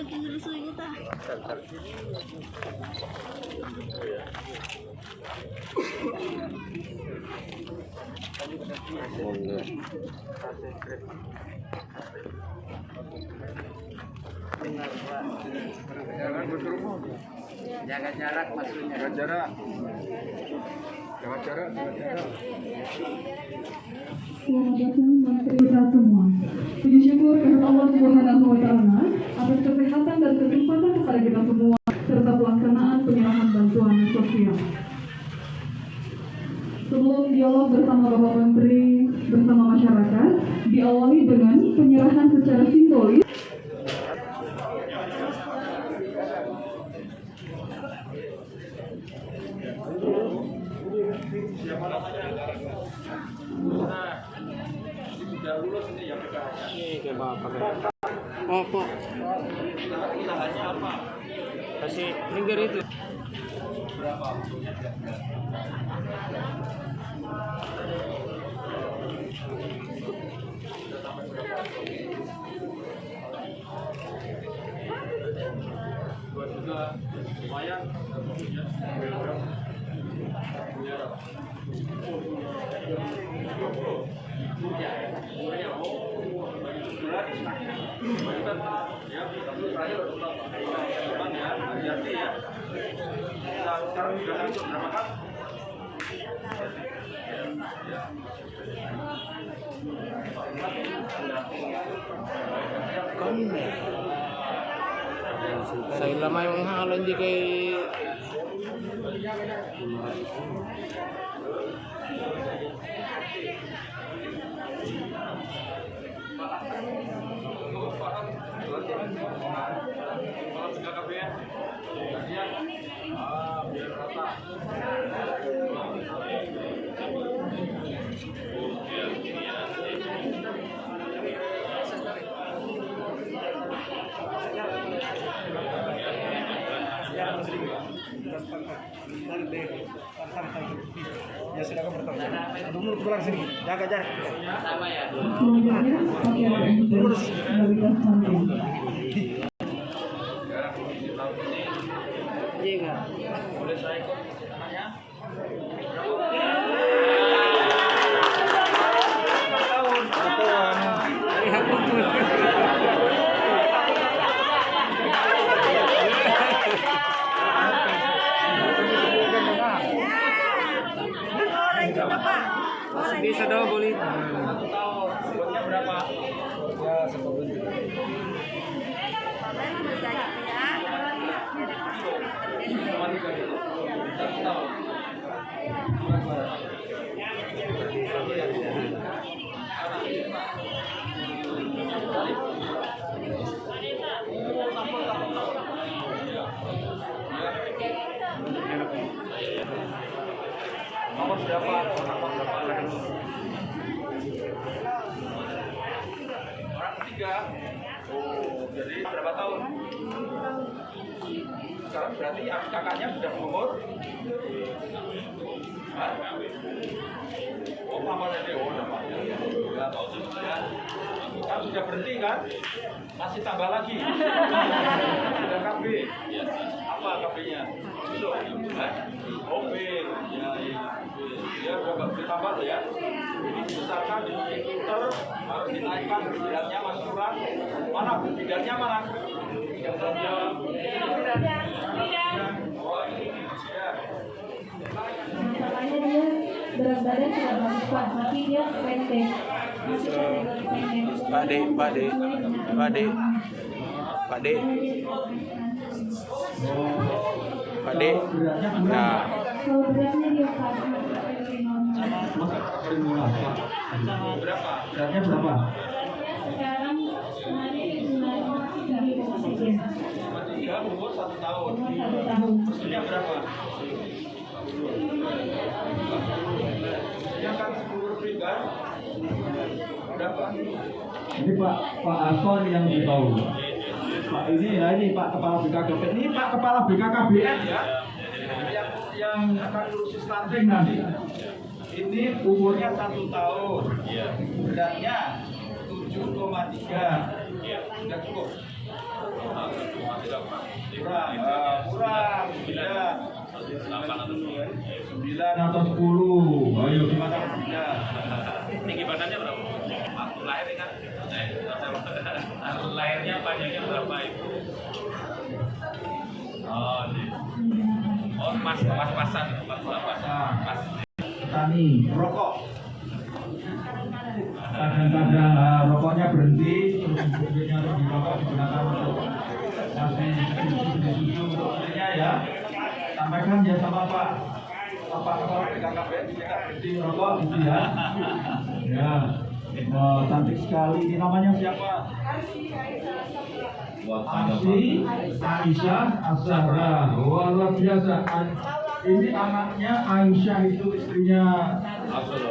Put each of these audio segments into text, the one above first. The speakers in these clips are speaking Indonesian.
Jangan berkerumun. Jaga jarak maksudnya. Jaga jarak. Jaga jarak. Selamat datang Menteri kita semua. Puji syukur kepada Allah Subhanahu wa Ta'ala atas kesehatan dan kesempatan kepada kita semua serta pelaksanaan penyerahan bantuan sosial. Sebelum dialog bersama Bapak Menteri bersama masyarakat, diawali dengan penyerahan secara simbolis. Apa? Kasih lingkar itu. Lumayan. Saya lama yang halan di kay Ya silakan bertanya. Dulu pulang sini. Jaga jarak. sama ya. Selanjutnya, lurus. Iya. Boleh saya ikut namanya? Bisa dong boleh. 1 tahun. Sebutnya berapa? Ya 1 bulan. Nomor berapa? Orang ketiga. Oh, jadi berapa tahun? Sekarang berarti kakaknya sudah umur? Hah? Oh, mamanya dia, namanya. Ya, kan sudah berhenti kan? Masih tambah lagi. Sudah KB. Apa KB-nya? OB. Ya, udah ditambah tuh ya. Ini misalkan di komputer harus dinaikkan bidannya Mas Kurang. Mana bidannya mana? Bidannya. Oh, ini ya. Masalahnya dia berat badan tidak bagus Pak, tapi dia pendek. Masih pendek. Pak D. Nah, Kalau beratnya dia Pak. Berapa? Beratnya berapa? Sekarang kemarin di bulan 3,3. 3 umur 1 tahun. Umur 1 tahun. Maksudnya berapa? Ya kan 10 lebih kan? Berapa? Ini Pak Anton yang tahu. Pak ini Pak Kepala BKKBN. Ini Pak Kepala BKKBN ya. Yang akan lulus stunting nanti. Ini umurnya 1 tahun. Beratnya 7,3. Sudah cukup. kurang 9 atau 10. Ayo gimana 9? Tinggi badannya berapa? Waktu lahir kan? Lahirnya panjangnya berapa Ibu? Oh, pas-pasan. Pas. Petani rokok. Kadang-kadang rokoknya berhenti, terus ibunya untuk dirokok digunakan untuk kasih susu untuk istrinya ya. Sampaikan ya sama Pak Kepala BKKBN kita berhenti rokok gitu ya. Ya, cantik sekali. Ini namanya siapa? Asy Aisyah Az-Zahra. Wah, luar biasa. Ini anaknya Aisyah itu istrinya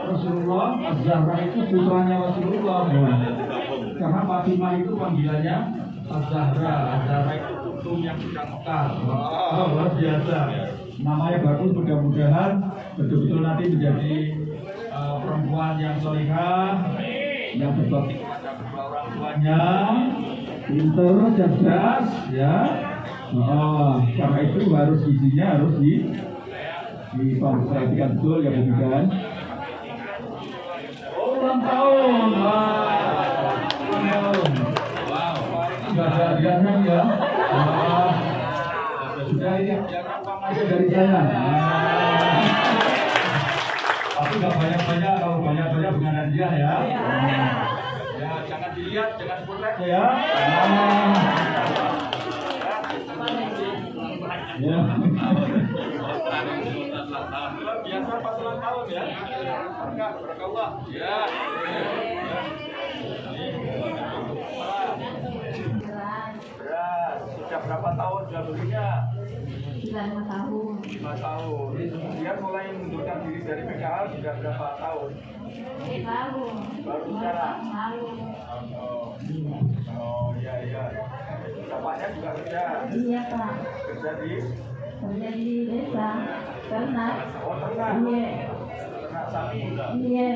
Rasulullah, Az-Zahra itu putranya Rasulullah. Karena Fatimah itu panggilannya Az-Zahra. Az-Zahra itu putu yang sudah mekar. Oh, luar biasa. Namanya bagus, mudah-mudahan betul-betul nanti menjadi perempuan yang solihah, yang berbakti kepada kedua orang tuanya, pintar, cerdas, ya. Karena itu harus gizinya harus diperhatikan betul ya bukan? Ulang tahun, wow, sudah ada hadiahnya ya. Sudah ini hadiah dari saya. Tapi nggak banyak-banyak, kalau banyak-banyak bukan hadiah ya. Ya, jangan dilihat, jangan spotlight ya. Ya. Biasa pas ulang tahun ya. Barakallah. Ya. Sudah berapa tahun jual belinya? 5 tahun. 5 tahun. Dia mulai mundurkan diri dari PKH sudah berapa tahun? Baru sekarang. Oh iya. Bapaknya juga kerja. Iya Pak. Kerja di desa. Ternak. Oh ternak. Iya. Ternak sapi. Iya.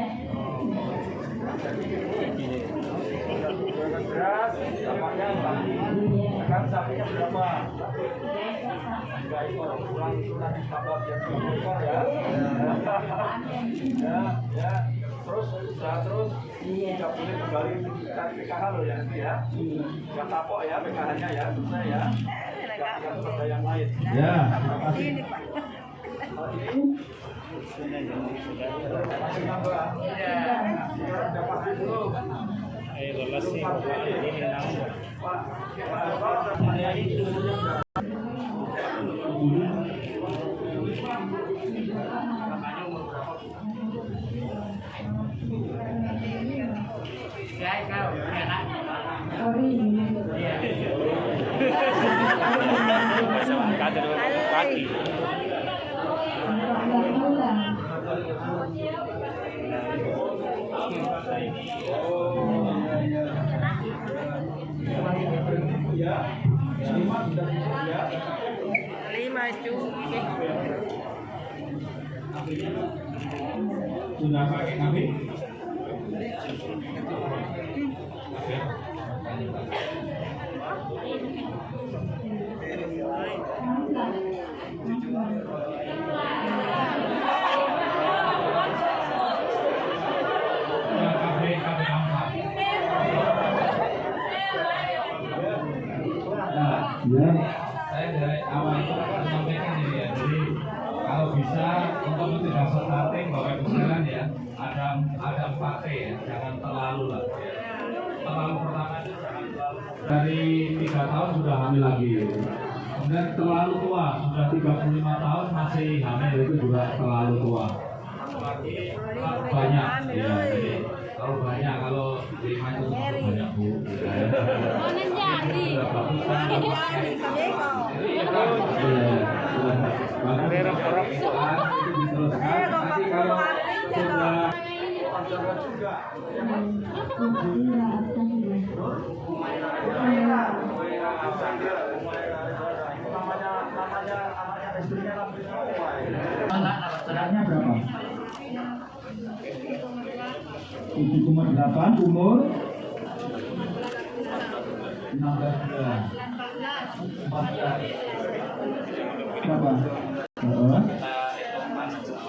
Beras, bapaknya sapi. Sekarang sapinya berapa? 3 ekor. Pulang sudah ditambah biar 10 ekor ya. Ya. Terus tidak boleh kembali cari PKH loh ya nanti ya. Jangan tapok ya PKH-nya ya, susah ya. Jangan kepada yang lain. Ya, terima kasih. Masih nambah. Udah pasti belum? Kaki. Sudah pakai kami? Ya, saya dari awal itu sampaikan ini ya. Jadi kalau bisa untuk tidak starting Bapak Ibu sekalian ya, ada 4 T ya, jangan terlalu lah. Terlalu pertama itu jangan terlalu. Dari 3 tahun sudah hamil lagi. Kemudian terlalu tua, sudah 35 tahun masih hamil itu juga terlalu tua. Banyak ya, jadi kalau banyak kalau 5 itu banyak Bu. Anaknya berapa? 7,8 umur bulan. 14. Berapa?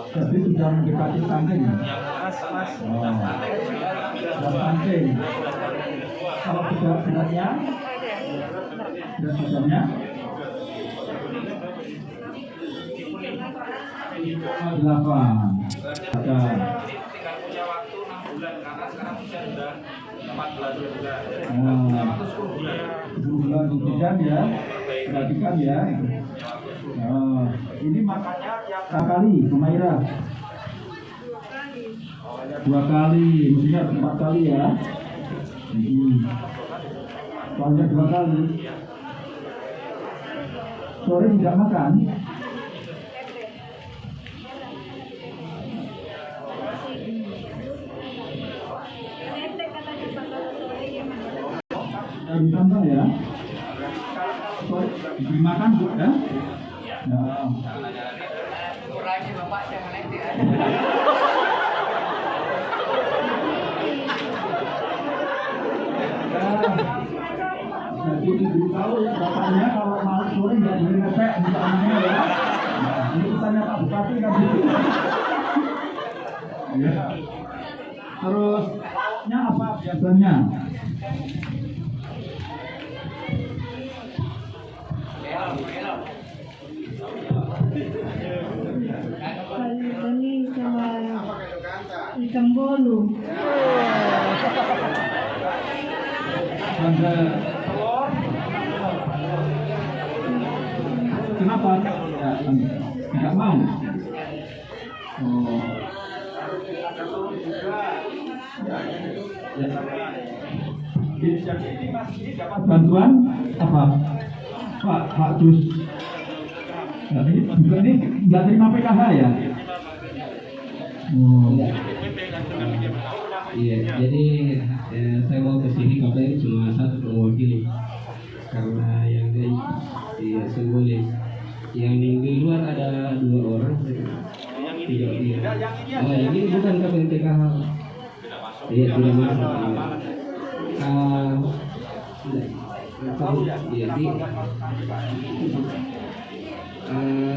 Jadi sudah mendekati stunting. Sudah stunting. Kalau beratnya, berat badannya 8. Ada. Tinggal punya waktu 6 bulan karena sekarang usia sudah 14 bulan. 10 bulan. 10 bulan hujan ya. Perhatikan ya. Ini makanya tiap kali Humaira. 2 kali, mestinya 4 kali ya. Soalnya 2 kali. Sore tidak makan. Ditambah ya. Sore diberi makan Bu ya. Kurangi bapak jangan nanti. Jadi diberitahu ya bapaknya kalau malam sore nggak boleh ngepek untuk anaknya ya. Ini pesannya Pak Bupati kan gitu. Ya. Terusnya apa biasanya? Kali sama ikan bolu. Ada telur. Kenapa? Ya, tidak mau. Oh. Bantuan apa? Pak Jus. Nah, ini nggak terima PKH ya? Oh. Iya, jadi saya mau ke sini katanya cuma satu mewakili karena yang di simbolis, yang di luar ada 2 orang. Tidak iya. Oh, yang ini bukan KPN PKH. Iya, tidak masuk. Iya,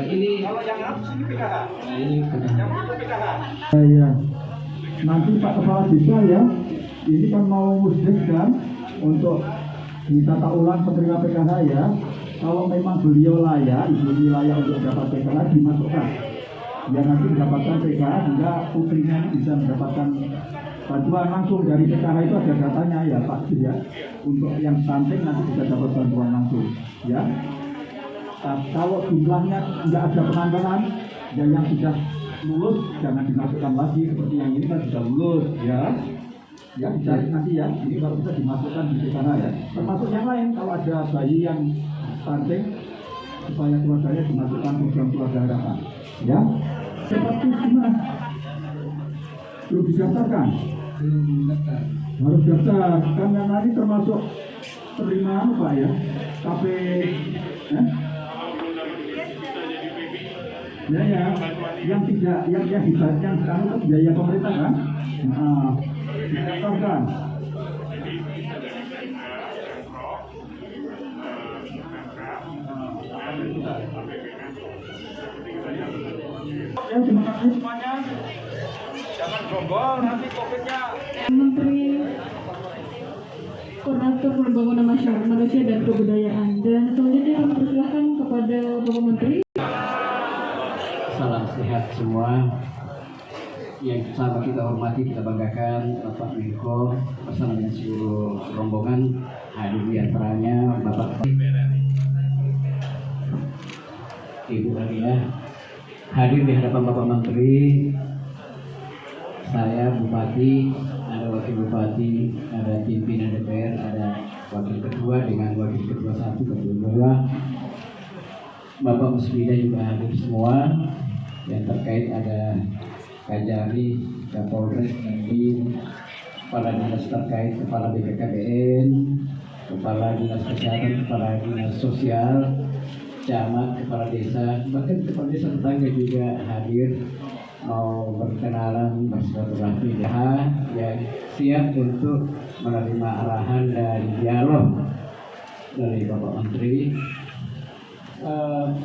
ini Kalau yang harus ini PKH. ini Yang itu PKH. Iya. Nanti Pak Kepala Desa ya, ini kan mau musdik kan untuk ditata ulang penerima PKH ya. Kalau memang beliau layak, ibu ini layak untuk dapat PKH, dimasukkan. Ya nanti mendapatkan PKH hingga putrinya bisa mendapatkan bantuan langsung dari PKH. Itu ada datanya ya Pak ya. Untuk yang stunting nanti bisa dapat bantuan langsung ya. Nah, kalau jumlahnya nggak ada penambahan, ya yang sudah lulus jangan dimasukkan lagi, seperti yang ini kan sudah lulus ya. Ya dicari nanti ya, ini baru bisa dimasukkan di sana ya. Termasuk yang lain, kalau ada bayi yang stunting, supaya keluarganya dimasukkan program keluarga harapan ya. Seperti gimana? Belum didaftarkan? Harus daftar, kan yang tadi termasuk penerimaan Pak ya, KP ya, yang tidak, yang dibayar, yang itu biaya pemerintah kan? Nah, didaftarkan. Ya, terima kasih semuanya. Jangan gerombol nanti COVID-nya. Menteri Koordinator Pembangunan Manusia dan Kebudayaan. Dan selanjutnya kami persilahkan kepada Bapak Menteri. salam sehat semua. Yang sama kita hormati, kita banggakan Bapak Menko bersama dengan seluruh rombongan hadir di antaranya Bapak Ibu Alia, hadir di hadapan Bapak Menteri, saya Bupati, ada Wakil Bupati, ada pimpinan DPR, ada Wakil Ketua dengan Wakil Ketua 1, Ketua 2, Bapak Musbida juga hadir semua. Yang terkait ada Kajari, Kapolres, Mendim, Kepala Dinas terkait, Kepala BPKBN, Kepala Dinas Kesehatan, Kepala Dinas Sosial, Camat, Kepala Desa, bahkan Kepala Desa tetangga juga hadir mau berkenalan, bersilaturahmi, yang siap untuk menerima arahan dan dialog dari Bapak Menteri.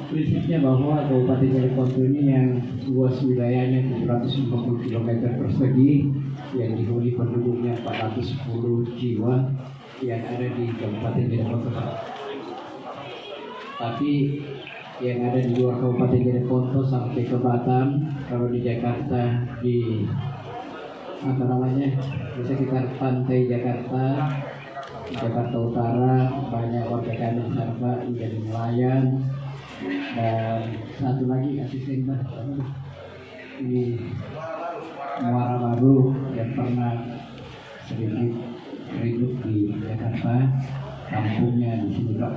Prinsipnya bahwa Kabupaten Jeneponto ini yang luas wilayahnya 750 km persegi, yang dihuni penduduknya 410 jiwa yang ada di Kabupaten Jeneponto. Tapi yang ada di luar Kabupaten Jeneponto sampai ke Batam, kalau di Jakarta di di sekitar pantai Jakarta Utara, banyak warga kami di sana menjadi nelayan. Dan satu lagi asisten di Muara Baru yang pernah sedikit ribut di Jakarta, kampungnya di sini Pak.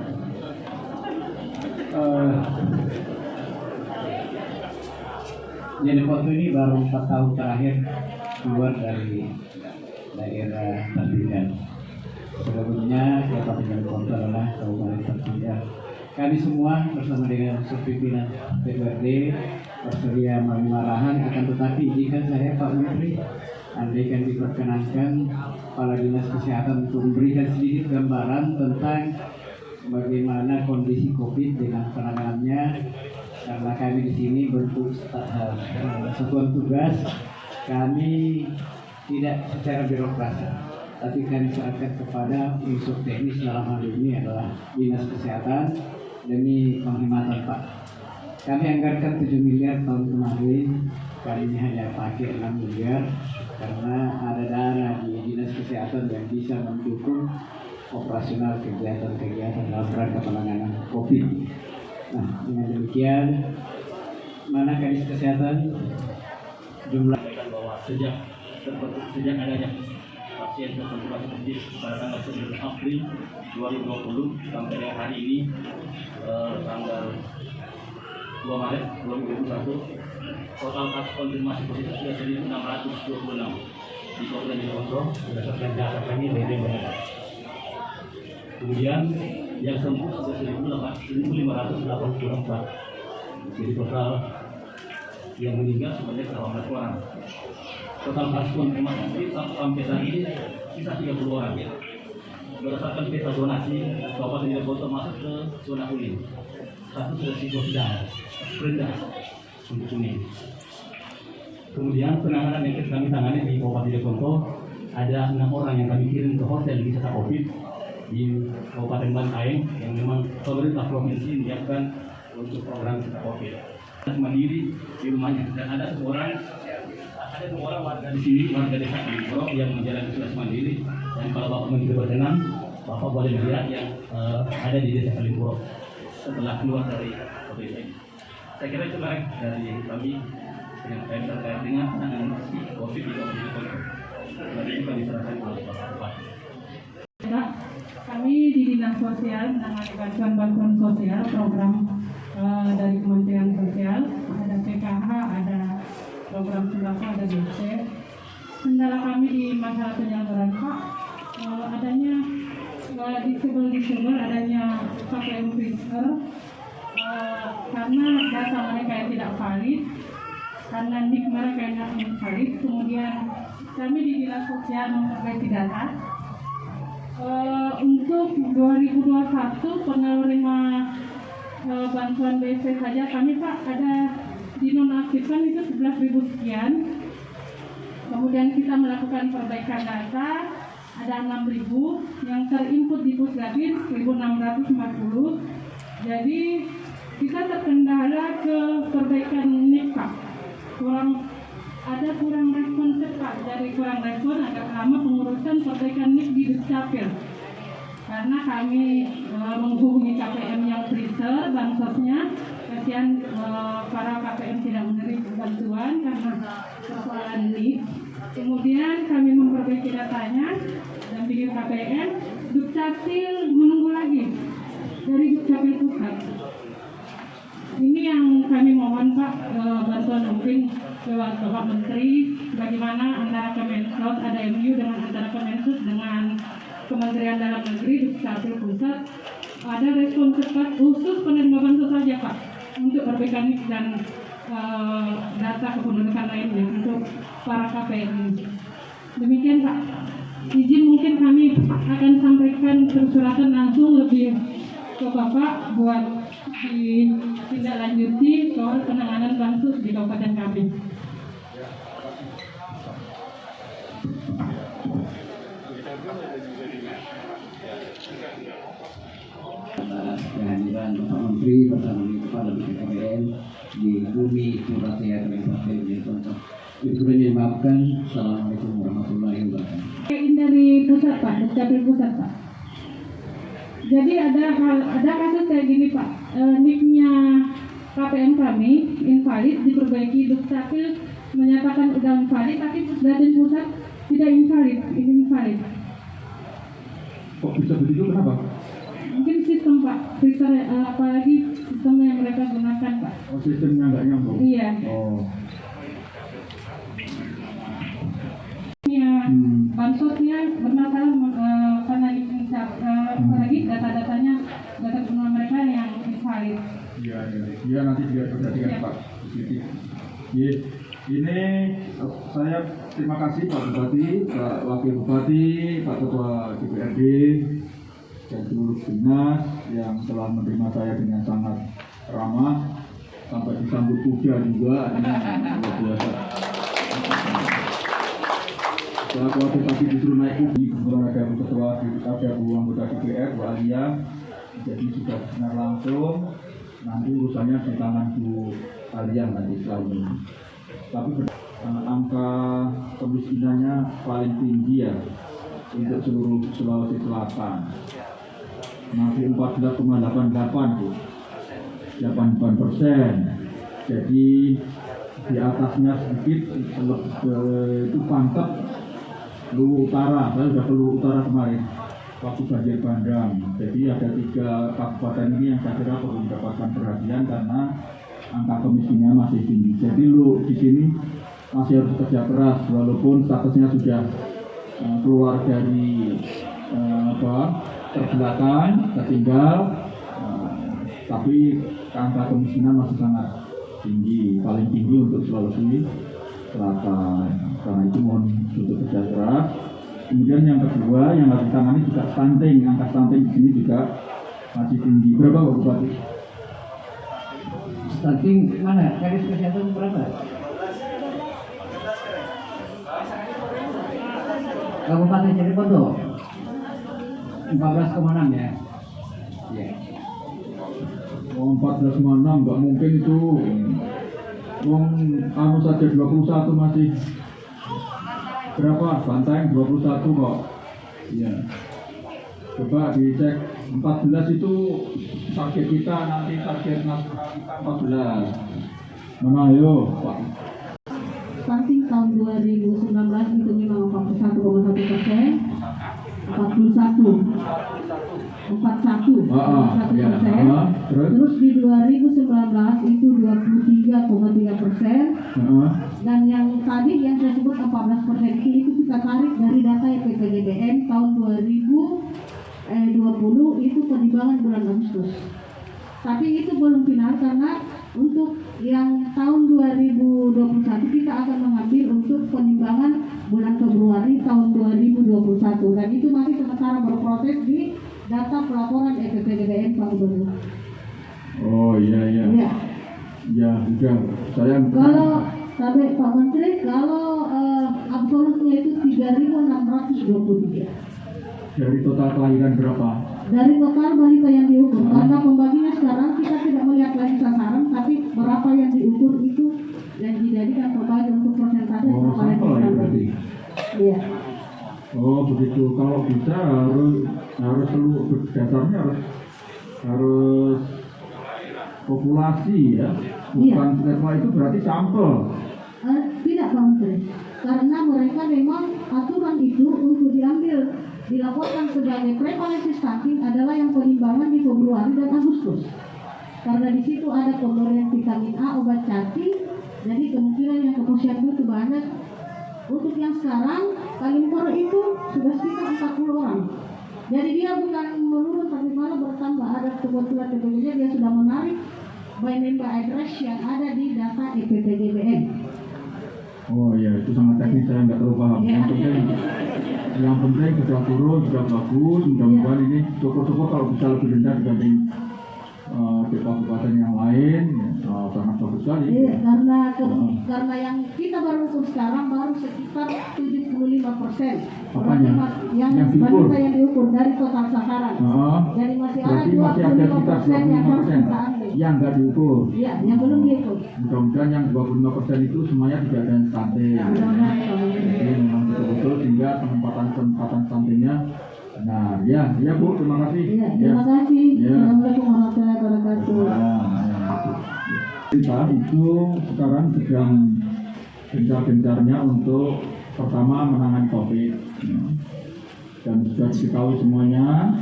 Jeneponto ini baru 4 tahun terakhir keluar dari daerah tertinggal. Sebelumnya Kabupaten Jeneponto adalah kabupaten tertinggal. Kami semua bersama dengan pimpinan DPRD bersedia memarahan, akan tetapi jika saya Pak Menteri, andaikan diperkenankan Kepala Dinas Kesehatan untuk memberikan sedikit gambaran tentang bagaimana kondisi COVID dengan penanganannya, karena kami di sini bentuk satuan tugas, kami tidak secara birokrasi, tapi kami serahkan kepada unsur teknis, dalam hal ini adalah Dinas Kesehatan, demi penghematan Pak. Kami anggarkan 7 miliar tahun kemarin, kali ini hanya pakai 6 miliar karena ada dana di Dinas Kesehatan yang bisa mendukung operasional kegiatan-kegiatan dalam rangka penanganan COVID. Nah, dengan demikian, mana Dinas Kesehatan jumlah bahwa sejak adanya pasien terkonfirmasi positif pada tanggal 9 April 2020 sampai dengan hari ini tanggal 2 Maret 2021, total kasus konfirmasi positif sudah 1.626 di Kabupaten Jeneponto berdasarkan data kami dari BNPB. Kemudian yang sembuh sudah 1.584. Jadi total yang meninggal sebanyak 18 orang. Total kasus konfirmasi sampai saat ini sisa 30 orang. Berdasarkan peta zonasi, Kabupaten Jeneponto masuk ke zona kuning. Satu sudah sedang, rendah untuk kuning. Kemudian penanganan yang kami tangani di Kabupaten Jeneponto, ada 6 orang yang kami kirim ke hotel wisata COVID di Kabupaten Bantaeng yang memang pemerintah provinsi menyiapkan untuk program wisata COVID. Mandiri di rumahnya, dan ada dua orang warga di sini, warga desa Kalimpuro yang menjalani isolasi mandiri. Dan kalau Bapak Menteri berkenan, Bapak boleh melihat yang ada di desa Kalimpuro setelah keluar dari COVID ini. Saya kira itu dari kami yang terkait dengan penanganan COVID di Kabupaten Jeneponto. Nanti kita diserahkan oleh Bapak Bupati. Kami di Dinas Sosial menangani bantuan sosial program dari Kementerian Sosial, ada PKH, ada program sembako, ada BC. Kendala kami di masalah penyelenggaraan Pak, adanya disable, adanya KPM Freezer, karena data mereka yang tidak valid, karena NIK mereka yang tidak valid. Kemudian kami di Dinas Sosial memperbaiki data. Untuk 2021 penerima bantuan BC saja kami Pak ada dinonaktifkan itu 11.000 sekian. Kemudian kita melakukan perbaikan data, ada 6.000 yang terinput di Pusdabin 1.640. Jadi kita terkendala ke perbaikan NIK Pak. Kurang respon cepat, dari kurang respon agak lama pengurusan perbaikan NIK di Dukcapil. Karena kami menghubungi KPM yang freezer bansosnya, kasihan para KPM tidak menerima bantuan karena persoalan NIK. Kemudian kami memperbaiki datanya dan bikin KPM, Dukcapil menunggu lagi dari Dukcapil Pusat. Ini yang kami mohon Pak, bantuan mungkin lewat Bapak Menteri, bagaimana antara Kemensos, ada MU dengan antara Kemensos dengan Kementerian Dalam Negeri, Dukcapil Pusat, ada respon cepat khusus penerima bansos saja Pak, untuk perbaikan NIK dan data kependudukan lainnya untuk para KPM. Demikian Pak. izin mungkin kami akan sampaikan persuratan langsung lebih ke Bapak buat ditindaklanjuti soal penanganan bansos di Kabupaten kami. Kehadiran Bapak Menteri bersama Kepala BKKBN di Bumi Surabaya Kabupaten Jayapura. Ibu dimaafkan. Assalamualaikum warahmatullahi wabarakatuh. Ini dari pusat Pak, Dukcapil pusat Pak. Jadi ada kasus kayak gini Pak, NIK-nya KPM kami invalid, diperbaiki Dukcapil menyatakan udah invalid, tapi Datin pusat tidak invalid, ini invalid. Kok bisa begitu, kenapa? Mungkin sistem Pak, apalagi sistem yang mereka gunakan Pak. Oh, sistemnya nggak nyambung? Iya. Oh. Bansosnya bermasalah karena apalagi data-datanya, data pengeluaran mereka yang invalid. Iya nanti dia perhatikan Pak. Iya. Ini saya terima kasih Pak Bupati, Pak Wakil Bupati, Pak Ketua DPRD, dan seluruh dinas yang telah menerima saya dengan sangat ramah, sampai disambut kuda juga, ini luar biasa. Setelah wakil tadi disuruh naik ubi, kemudian ada ketua, ada Bu anggota DPR, Bu Alia, jadi sudah dengar langsung. Nanti urusannya di tangan Bu Alia nanti setelah ini. Tapi angka kemiskinannya paling tinggi ya untuk seluruh Sulawesi Selatan. Masih 14,88 Bu, 88%. Jadi di atasnya sedikit itu Pangkep, Luwu Utara. Saya sudah ke Luwu Utara kemarin waktu banjir bandang. Jadi ada 3 kabupaten ini yang saya kira perlu mendapatkan perhatian karena angka kemiskinannya masih tinggi. Jadi lu di sini masih harus kerja keras walaupun statusnya sudah keluar dari terbelakang, tertinggal, tapi angka kemiskinan masih sangat tinggi, paling tinggi untuk Sulawesi Selatan. Karena itu mohon untuk kerja keras. Kemudian yang kedua yang harus ditangani juga stunting. Angka stunting di sini juga masih tinggi. Berapa Pak Bupati? Stunting mana? Garis kesehatan berapa? Kabupaten Cirebon 14,6 ya. Iya. Oh, 14,6 nggak mungkin itu. Anu saja 21 masih berapa? Banteng 21 kok. Iya. Coba dicek 14 itu target kita, nanti target nasional kita 14. Mana ayo Pak? Stunting tahun 2019 itu memang 41,1%, 41,1%. Terus di 2019 itu 23,3%. Dan yang tadi yang saya sebut 14% itu kita tarik dari data EPPDBN tahun 2020 itu penimbangan bulan Agustus. Tapi itu belum final karena untuk yang tahun 2021 kita akan mengambil untuk penimbangan bulan Februari tahun 2021 dan itu masih sementara berproses di data pelaporan EPPDBN Pak Gubernur. Oh iya. Ya sudah. Saya Kalau sampai Pak Menteri, kalau absolutnya itu 3.623. dari total kelahiran berapa? Dari total balita yang diukur, karena pembaginya sekarang kita tidak melihat lagi sasaran, tapi berapa yang diukur itu yang dijadikan terbagi untuk persentase Oh, sampel ya berarti. Iya. Oh begitu. Kalau bisa harus seluruh dasarnya harus populasi ya. Bukan setelah itu berarti sampel. Tidak Pak Menteri, karena mereka memang aturan itu untuk dilaporkan sebagai prevalensi stunting adalah yang penimbangan di Februari dan Agustus. Karena di situ ada pemberian vitamin A, obat cacing, jadi kemungkinan yang kepositif itu banyak. Untuk yang sekarang Kalimpor itu sudah sekitar 40 orang. Jadi dia bukan menurun tapi malah bertambah. Ada kebetulan dia sudah menarik by name by address yang ada di data EPPDBN. Oh iya, itu sangat teknis, saya nggak terlalu paham. Yang penting sudah turun, sudah bagus. Mudah-mudahan ini syukur-syukur kalau bisa lebih rendah dibanding di kabupaten yang lain, sangat bagus sekali. Iya, karena yang kita baru ukur sekarang baru sekitar 75%. Apanya? Yang diukur? yang diukur dari total sasaran. Jadi masih ada Berarti masih ada sekitar 25% yang harus 25% kita ambil. yang nggak diukur. Iya, yang belum diukur. Mudah-mudahan yang 25% itu semuanya tidak ada stunting. Mudah-mudahan kalau Jadi memang betul-betul sehingga penempatan stuntingnya. Nah, ya Bu, terima kasih. Iya, terima kasih. Ya. Assalamualaikum warahmatullahi wabarakatuh. Kita itu sekarang sedang gencar-gencarnya untuk pertama menangani COVID, dan sudah diketahui semuanya,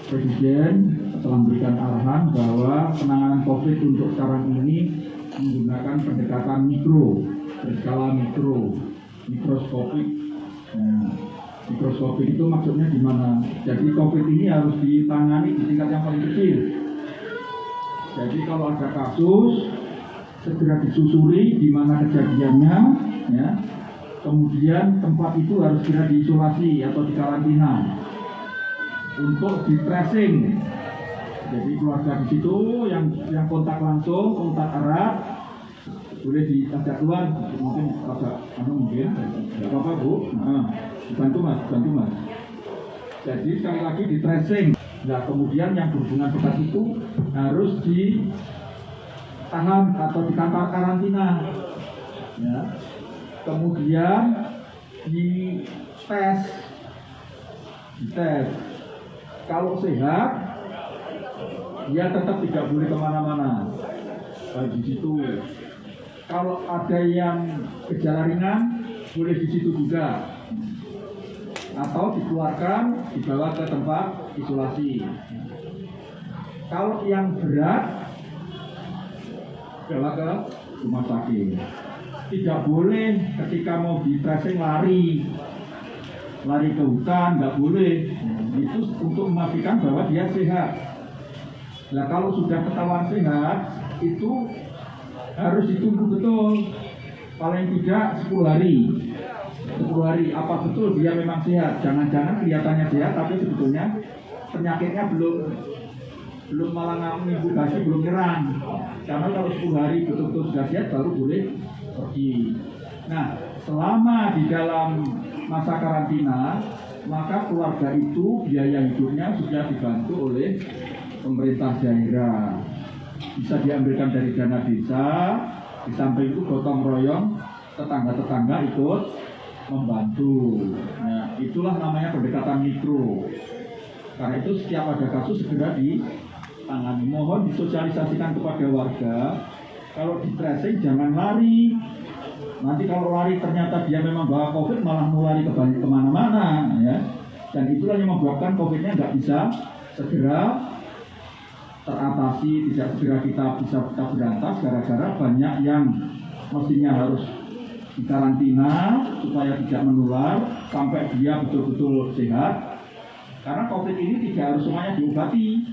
Presiden telah memberikan arahan bahwa penanganan COVID untuk sekarang ini menggunakan pendekatan mikro, berskala mikro, mikroskopik. Mikroskopik itu maksudnya di mana? Jadi COVID ini harus ditangani di tingkat yang paling kecil. Jadi kalau ada kasus, segera disusuri di mana kejadiannya, ya. Kemudian tempat itu harus segera diisolasi atau dikarantina untuk di tracing. Jadi keluarga di situ yang kontak langsung, kontak erat, boleh diajak keluar, mungkin agak mungkin, tidak apa-apa Bu. Bantu mas. Jadi sekali lagi di tracing. Nah kemudian yang berhubungan dekat itu harus ditahan atau di kantor karantina. Ya. Kemudian dites. Kalau sehat, dia tetap tidak boleh kemana-mana. Di situ. Kalau ada yang gejala ringan, boleh di situ juga. Atau dikeluarkan, dibawa ke tempat isolasi. Kalau yang berat, bawa ke rumah sakit. Tidak boleh ketika mau di tracing lari ke hutan, nggak boleh. Itu untuk memastikan bahwa dia sehat. Nah kalau sudah ketahuan sehat, itu harus ditunggu betul, paling tidak 10 hari. 10 hari, apa betul dia memang sehat? Jangan-jangan kelihatannya sehat, tapi sebetulnya penyakitnya belum malah menginkubasi, belum nyerang. Karena kalau 10 hari betul-betul sudah sehat, baru boleh pergi. Nah, selama di dalam masa karantina, maka keluarga itu biaya hidupnya sudah dibantu oleh pemerintah daerah. Bisa diambilkan dari dana desa, di samping itu gotong royong, tetangga-tetangga ikut membantu. Nah, itulah namanya pendekatan mikro. Karena itu setiap ada kasus segera ditangani. Mohon disosialisasikan kepada warga, kalau di tracing jangan lari. Nanti kalau lari ternyata dia memang bawa COVID, malah mau lari kemana-mana, ya. Dan itulah yang membuatkan COVID-nya nggak bisa segera teratasi, tidak segera kita berantas gara-gara banyak yang mestinya harus dikarantina supaya tidak menular sampai dia betul-betul sehat. Karena COVID ini tidak harus semuanya diobati.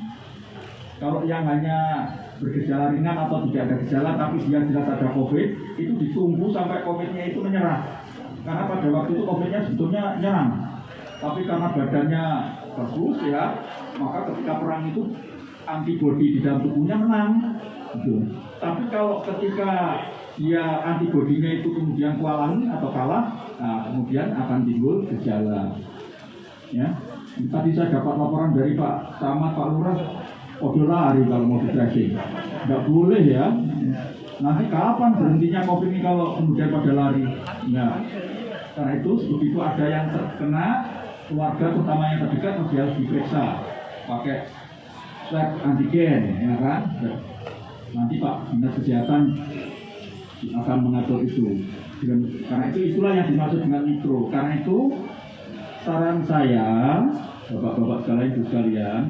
Kalau yang hanya bergejala ringan atau tidak ada gejala tapi dia jelas ada COVID, itu ditunggu sampai COVID-nya itu menyerah. Karena pada waktu itu COVID-nya sebetulnya nyerang. Tapi karena badannya bagus ya, maka ketika perang itu antibodi di dalam tubuhnya menang. Gitu. Tapi kalau ketika dia antibodinya itu kemudian kewalahan atau kalah, nah kemudian akan timbul gejala. Ya, tadi saya dapat laporan dari Pak Camat, Pak Lurah, lari kalau mau di tracing. Nggak boleh ya. Nanti kapan berhentinya COVID ini kalau kemudian pada lari? Nah, karena itu begitu ada yang terkena, keluarga terutama yang terdekat harus diperiksa pakai swab antigen, ya kan? Nanti Pak Dinas Kesehatan akan mengatur itu. Karena itulah yang dimaksud dengan mikro. Karena itu saran saya, bapak-bapak sekalian, ibu sekalian,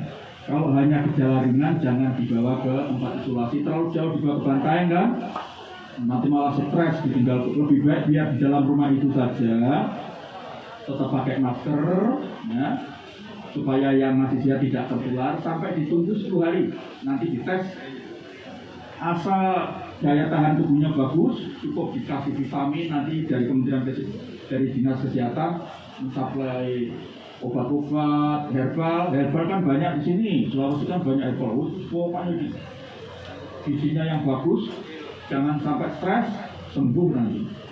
kalau hanya gejala ringan jangan dibawa ke tempat isolasi, terlalu jauh dibawa ke Bantaeng kan? Nanti malah stres, ditinggal. Lebih baik biar di dalam rumah itu saja, tetap pakai masker, ya, supaya yang masih sehat tidak tertular sampai ditunggu 10 hari. Nanti dites, asal daya tahan tubuhnya bagus, cukup dikasih vitamin nanti dari dari Dinas Kesehatan mensuplai obat-obat, herbal kan banyak di sini, Sulawesi kan banyak herbal, pokoknya gizinya yang bagus, jangan sampai stres, sembuh nanti.